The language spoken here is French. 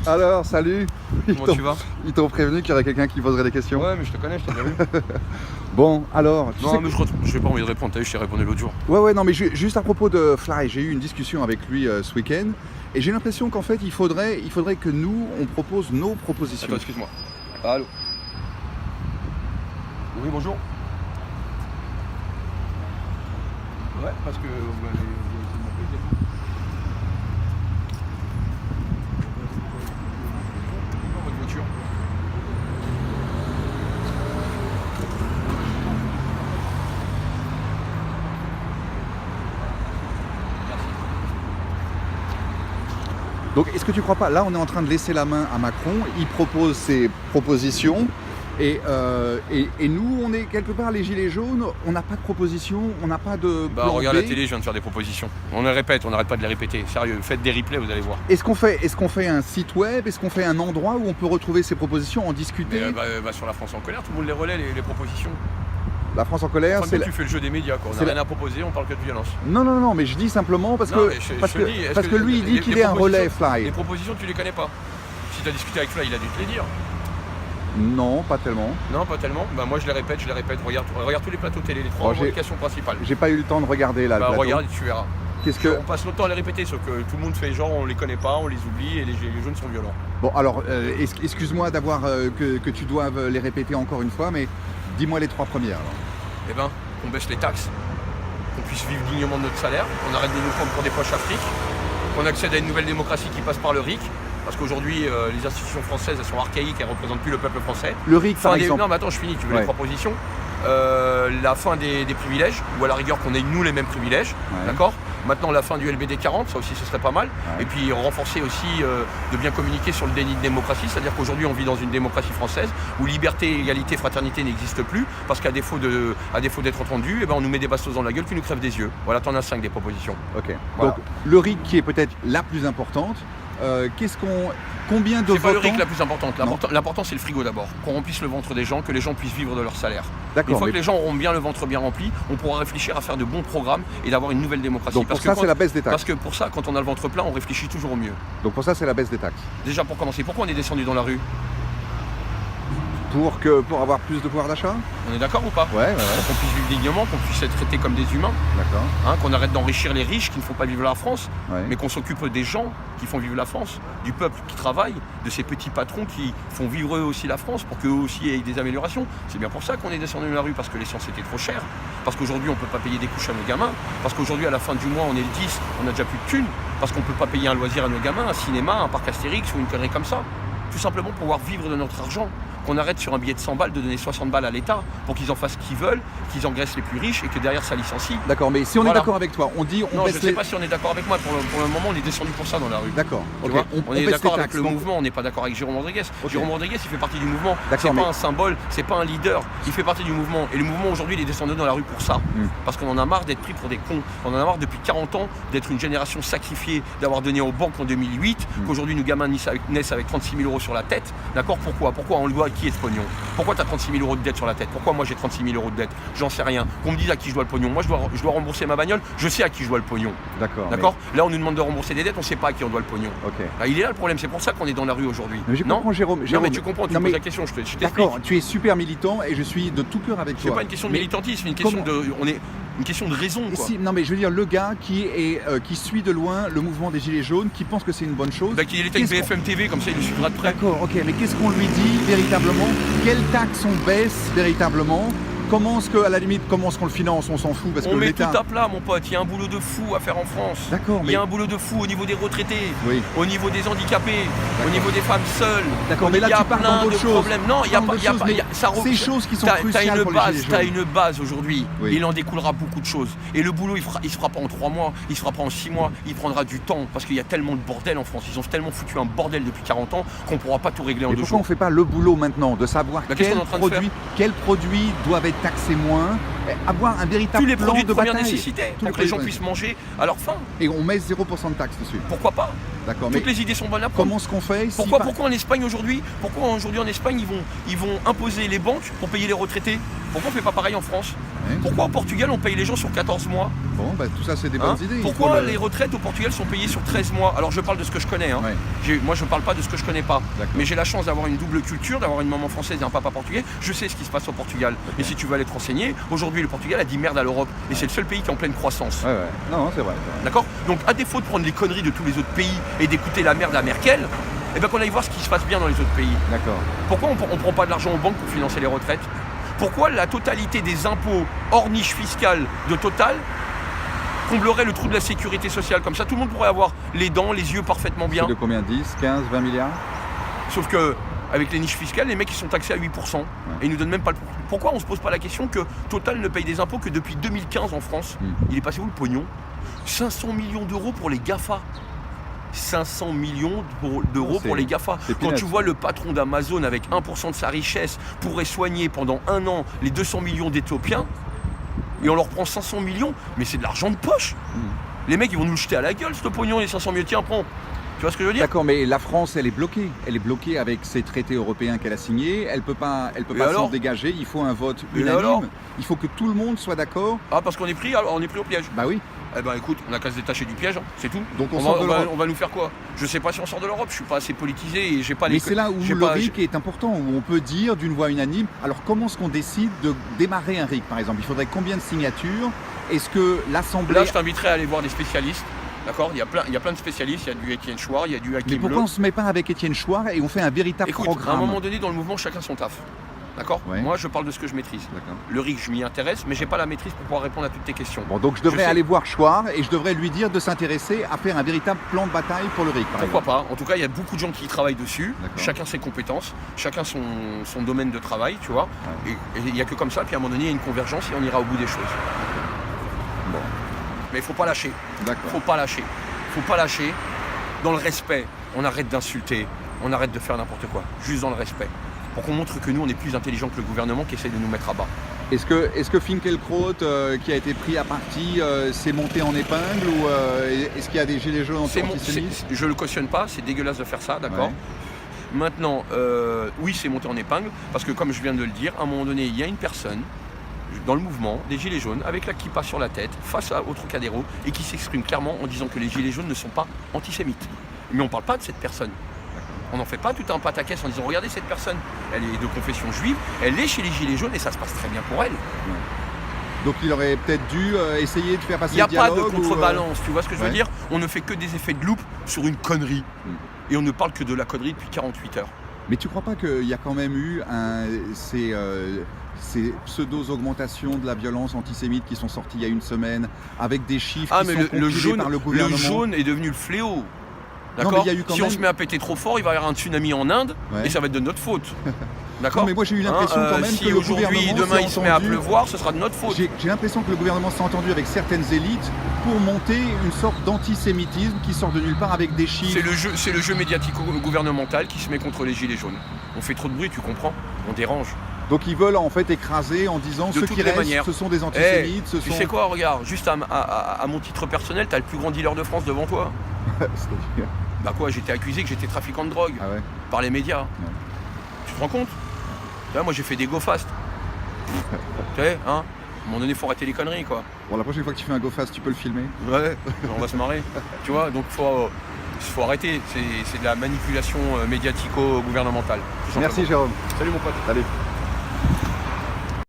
Alors, salut. Comment tu vas? Ils t'ont prévenu qu'il y aurait quelqu'un qui poserait des questions. Ouais, mais je te connais, je t'ai déjà vu. Bon, alors, tu sais Non, mais je n'ai pas envie de répondre, t'as vu, je t'ai répondu l'autre jour. Ouais, non, mais juste à propos de Fly, j'ai eu une discussion avec lui ce week-end et j'ai l'impression qu'en fait, il faudrait que nous, on propose nos propositions. Attends, excuse-moi. Allô? Oui, bonjour. Ouais, parce que vous m'avez demandé, j'ai tout. Dans votre voiture. Donc, est-ce que tu crois pas, là, on est en train de laisser la main à Macron, il propose ses propositions et nous, on est quelque part les gilets jaunes, on n'a pas de proposition, on n'a pas de Bah, plan regarde B. la télé, je viens de faire des propositions. On les répète, on n'arrête pas de les répéter. Sérieux, faites des replays, vous allez voir. Est-ce qu'on fait un site web? Est-ce qu'on fait un endroit où on peut retrouver ces propositions, en discuter? Mais sur la France en colère, tout le monde les relaie, les propositions. La France en colère, Enfin, c'est... tu fais le jeu des médias, quoi. On c'est n'a rien à proposer, on parle que de violence. Non, mais je dis simplement parce Non, que, mais je parce te que, dis, est-ce parce que que lui, il dit les qu'il est un relais propositions- Fly. Les propositions, tu les connais pas. Si tu as discuté avec Fly, il a dû te les dire. Non, pas tellement. Non, pas tellement. Bah, moi, je les répète. Regarde tous les plateaux télé, les trois Oh, j'ai- revendications principales. J'ai pas eu le temps de regarder là. le Bah, plateau. regarde et tu verras. Qu'est-ce que... On passe le temps à les répéter, sauf que tout le monde fait genre, on les connaît pas, on les oublie et les gilets jaunes sont violents. Bon, alors, excuse-moi d'avoir que tu doives les répéter encore une fois, mais dis-moi les trois premières. Alors. Eh ben, qu'on baisse les taxes, qu'on puisse vivre dignement de notre salaire, qu'on arrête de nous prendre pour des poches afriques, qu'on accède à une nouvelle démocratie qui passe par le RIC, parce qu'aujourd'hui, les institutions françaises, elles sont archaïques, elles ne représentent plus le peuple français. Le RIC, par exemple. Non, mais attends, je finis, tu veux Ouais. les propositions. La fin des privilèges, ou à la rigueur qu'on ait nous les mêmes privilèges, Ouais. d'accord. Maintenant la fin du LBD 40, ça aussi ce serait pas mal. Ouais. Et puis renforcer aussi de bien communiquer sur le déni de démocratie, c'est-à-dire qu'aujourd'hui on vit dans une démocratie française où liberté, égalité, fraternité n'existe plus, parce qu'à défaut d'être entendu, eh ben, on nous met des bastos dans la gueule qui nous crèvent des yeux. Voilà, t'en as 5 des propositions. Ok. Voilà. Donc, le RIC qui est peut-être la plus importante, combien de C'est pas le votants... RIC la plus importante. Non. L'important c'est le frigo d'abord, qu'on remplisse le ventre des gens, que les gens puissent vivre de leur salaire. Une D'accord, fois mais... que les gens auront bien le ventre bien rempli, on pourra réfléchir à faire de bons programmes et d'avoir une nouvelle démocratie. Donc pour ça, c'est la baisse des taxes. Parce que pour ça, quand on a le ventre plein, on réfléchit toujours au mieux. Donc pour ça, c'est la baisse des taxes. Déjà pour commencer, pourquoi on est descendu dans la rue? Pour avoir plus de pouvoir d'achat? On est d'accord ou pas? Ouais. Pour qu'on puisse vivre dignement, qu'on puisse être traités comme des humains, D'accord. hein, qu'on arrête d'enrichir les riches qui ne font pas vivre la France, Ouais. mais qu'on s'occupe des gens qui font vivre la France, du peuple qui travaille, de ces petits patrons qui font vivre eux aussi la France pour qu'eux aussi aient des améliorations. C'est bien pour ça qu'on est descendu dans la rue, parce que l'essence était trop chère, parce qu'aujourd'hui on ne peut pas payer des couches à nos gamins, parce qu'aujourd'hui à la fin du mois on est le 10, on n'a déjà plus de thunes, parce qu'on ne peut pas payer un loisir à nos gamins, un cinéma, un parc Astérix ou une connerie comme ça. Tout simplement pour pouvoir vivre de notre argent. Qu'on arrête sur un billet de 100 balles de donner 60 balles à l'État pour qu'ils en fassent ce qu'ils veulent, qu'ils engraissent les plus riches et que derrière ça licencie. D'accord, mais si on est Voilà. d'accord avec toi, on dit on Non, je baisse ne sais les... pas si on est d'accord avec moi. Pour le moment, on est descendu pour ça dans la rue. D'accord, Tu ok. vois, on est baisse d'accord les avec taxes. le Donc, mouvement, on n'est pas d'accord avec Jérôme Rodriguez. Ok. Jérôme Rodriguez, il fait partie du mouvement. D'accord, C'est mais- pas un symbole, c'est pas un leader. Il fait partie du mouvement. Et le mouvement aujourd'hui, il est descendu dans la rue pour ça. Parce qu'on en a marre d'être pris pour des cons. On en a marre depuis 40 ans d'être une génération sacrifiée, d'avoir donné aux banques en 2008, qu'aujourd'hui nos gamins naissent avec 36 000 euros sur la tête. D'accord? Pourquoi on le doit à qui est ce pognon? Pourquoi tu as 36 000 euros de dette sur la tête? Pourquoi moi j'ai 36 000 euros de dette? J'en sais rien. Qu'on me dise à qui je dois le pognon. Moi je dois rembourser ma bagnole, je sais à qui je dois le pognon. D'accord. D'accord? Là on nous demande de rembourser des dettes, on ne sait pas à qui on doit le pognon. Ok. Ah, il est là le problème, c'est pour ça qu'on est dans la rue aujourd'hui. Mais je Non? comprends, Jérôme. Non mais tu comprends, tu Non, poses mais- la question, je t'explique. D'accord, tu es super militant et je suis de tout cœur avec C'est toi. pas une question de Mais militantisme, c'est une question comment- une question de raison, quoi. si, non mais je veux dire, le gars qui suit de loin le mouvement des Gilets jaunes, qui pense que c'est une bonne chose. Bah, qu'il est avec Qu'est-ce qu'on- BFM TV, comme ça il le suivra de près. D'accord, ok, mais qu'est-ce qu'on lui dit véritablement? Quelles taxes on baisse véritablement? Comment est-ce qu'on le finance? On s'en fout parce On que met tout l'État... à plat, mon pote. Il y a un boulot de fou à faire en France. D'accord, Il mais... y a un boulot de fou au niveau des retraités, Oui. au niveau des handicapés, au niveau des femmes seules. D'accord, mais là Il y a tu parles plein dans d'autres de choses. problèmes. Non, il y a Dans pas. d'autres il y a choses, pas- mais il y a- ça ces choses qui sont T'as cruciales pour les Gilets T'as jaunes. une base aujourd'hui. Oui. Il en découlera beaucoup de choses. Et le boulot, il se fera pas en 3 mois, il se fera pas en 6 mois. Il prendra du temps parce qu'il y a tellement de bordel en France. Ils ont tellement foutu un bordel depuis 40 ans qu'on pourra pas tout régler en Mais 2 pourquoi on jours. fait pas le boulot maintenant de savoir Bah, qu'est-ce qu'on est en train de faire quels produits doivent être taxés moins, avoir un véritable Tous les plan produits de de première bataille. nécessité Tous pour les que les gens produits- puissent manger à leur faim. Et on met 0% de taxes dessus. Pourquoi pas? D'accord, mais Toutes les idées sont bonnes à prendre. comment ce qu'on fait si Pourquoi, par- pourquoi en Espagne aujourd'hui en Espagne ils vont imposer les banques pour payer les retraités? Pourquoi on fait pas pareil en France? Ouais. Pourquoi au Portugal on paye les gens sur 14 mois? Bon, bah, tout ça, c'est des Hein? bonnes idées. Il Pourquoi faut le- les retraites au Portugal sont payées sur 13 mois? Alors je parle de ce que je connais, hein. Ouais. Moi je parle pas de ce que je connais pas. D'accord. Mais j'ai la chance d'avoir une double culture, d'avoir une maman française et un papa portugais. Je sais ce qui se passe au Portugal. Et si tu veux aller te renseigner, aujourd'hui le Portugal a dit merde à l'Europe. Et c'est le seul pays qui est en pleine croissance. Ouais, ouais. Non, c'est vrai. c'est vrai. D'accord? Donc à défaut de prendre les conneries de tous les autres pays et d'écouter la merde à Merkel, eh ben qu'on aille voir ce qui se passe bien dans les autres pays. D'accord. Pourquoi on ne prend pas de l'argent aux banques pour financer les retraites? Pourquoi la totalité des impôts hors niche fiscale de Total comblerait le trou de la sécurité sociale? Comme ça, tout le monde pourrait avoir les dents, les yeux parfaitement bien. C'est de combien? 10, 15, 20 milliards? Sauf que avec les niches fiscales, les mecs ils sont taxés à 8%. Et ils nous donnent même pas le... Pourquoi on se pose pas la question que Total ne paye des impôts que depuis 2015 en France? Il est passé où le pognon? 500 millions d'euros pour les GAFA. 500 millions d'euros C'est- pour les GAFA. c'est Quand peanuts. tu vois le patron d'Amazon avec 1% de sa richesse pourrait soigner pendant un an les 200 millions d'Éthiopiens, et on leur prend 500 millions, mais c'est de l'argent de poche. Les mecs ils vont nous le jeter à la gueule ce pognon, les 500 millions, tiens prends. Tu vois ce que je veux dire? D'accord, mais la France, elle est bloquée. Elle est bloquée avec ces traités européens qu'elle a signés. Elle peut pas s'en alors dégager. Il faut un vote Et alors unanime. Il faut que tout le monde soit d'accord. Ah parce qu'on est pris au piège. Bah oui. Eh ben écoute, on a qu'à se détacher du piège, hein, c'est tout. Donc on va, sort de on va- l'Europe. on va nous faire quoi? Je sais pas si on sort de l'Europe, je suis pas assez politisé et j'ai pas Mais les... c'est là où j'ai le pas- RIC est important, où on peut dire d'une voix unanime. Alors comment est-ce qu'on décide de démarrer un RIC, par exemple? Il faudrait combien de signatures? Est-ce que l'Assemblée... Là je t'inviterai à aller voir des spécialistes. D'accord, il y a plein de spécialistes, il y a du Étienne Chouard, il y a du Mais Hakim pourquoi Bleu. on se met pas avec Étienne Chouard et on fait un véritable Écoute, à un programme? moment donné dans le mouvement, chacun son taf. D'accord? Ouais. Moi je parle de ce que je maîtrise. D'accord. Le RIC, je m'y intéresse, mais j'ai pas la maîtrise pour pouvoir répondre à toutes tes questions. Bon, donc je devrais Je sais. aller voir Chouard et je devrais lui dire de s'intéresser à faire un véritable plan de bataille pour le RIC, par Pourquoi exemple. pas? En tout cas, il y a beaucoup de gens qui y travaillent dessus, D'accord. chacun ses compétences, chacun son domaine de travail, tu vois. Et il n'y a que comme ça, puis à un moment donné, il y a une convergence et on ira au bout des choses. Bon, Mais il faut pas lâcher. d'accord. Faut pas lâcher. Faut pas lâcher. Dans le respect, on arrête d'insulter, on arrête de faire n'importe quoi. Juste dans le respect. Pour qu'on montre que nous, on est plus intelligents que le gouvernement qui essaye de nous mettre à bas. Est-ce que Finkielkraut, qui a été pris à partie, s'est monté en épingle ou est-ce qu'il y a des gilets jaunes antisémites? Je le cautionne pas, c'est dégueulasse de faire ça, d'accord. Ouais. Maintenant, oui, c'est monté en épingle, parce que comme je viens de le dire, à un moment donné, il y a une personne dans le mouvement des Gilets jaunes, avec la kippa sur la tête, face au Trocadéro, et qui s'exprime clairement en disant que les Gilets jaunes ne sont pas antisémites. Mais on ne parle pas de cette personne. On n'en fait pas tout un pataquès en disant regardez cette personne, elle est de confession juive, elle est chez les Gilets jaunes et ça se passe très bien pour elle. Donc il aurait peut-être dû essayer de faire passer Il n'y a le pas de dialogue contrebalance, tu vois ce que je veux Ouais. dire? On ne fait que des effets de loupe sur une connerie. Et on ne parle que de la connerie depuis 48 heures. Mais tu crois pas qu'il y a quand même eu ces pseudo-augmentations de la violence antisémite qui sont sorties il y a une semaine, avec des chiffres Ah qui mais sont compilés par le gouvernement? le jaune est devenu le fléau. mais D'accord? il y a eu quand Si on même- se met à péter trop fort, il va y avoir un tsunami en Inde Ouais. et ça va être de notre faute. D'accord? Non, mais moi j'ai eu l'impression quand même si que le aujourd'hui, gouvernement demain s'est il se met à entendu- pleuvoir, ce sera de notre faute. J'ai l'impression que le gouvernement s'est entendu avec certaines élites pour monter une sorte d'antisémitisme qui sort de nulle part avec des chiffres. C'est le jeu médiatico-gouvernemental qui se met contre les gilets jaunes. On fait trop de bruit, tu comprends? On dérange. Donc ils veulent en fait écraser en disant De ceux toutes qui les restent, manières. ce sont des antisémites, ce Tu sont... sais quoi, regarde, juste à mon titre personnel, t'as le plus grand dealer de France devant toi. C'est-à-dire- Bah quoi, j'étais accusé que j'étais trafiquant de drogue Ah ouais. par les médias. Tu te rends compte? Là, moi j'ai fait des go fast. Tu sais, hein? À un moment donné, faut arrêter les conneries, quoi. Bon, la prochaine fois que tu fais un go fast, tu peux le filmer. Ouais, on va se marrer. Tu vois, donc faut arrêter. C'est de la manipulation médiatico-gouvernementale. tout Merci simplement. Jérôme. Salut mon pote. Salut.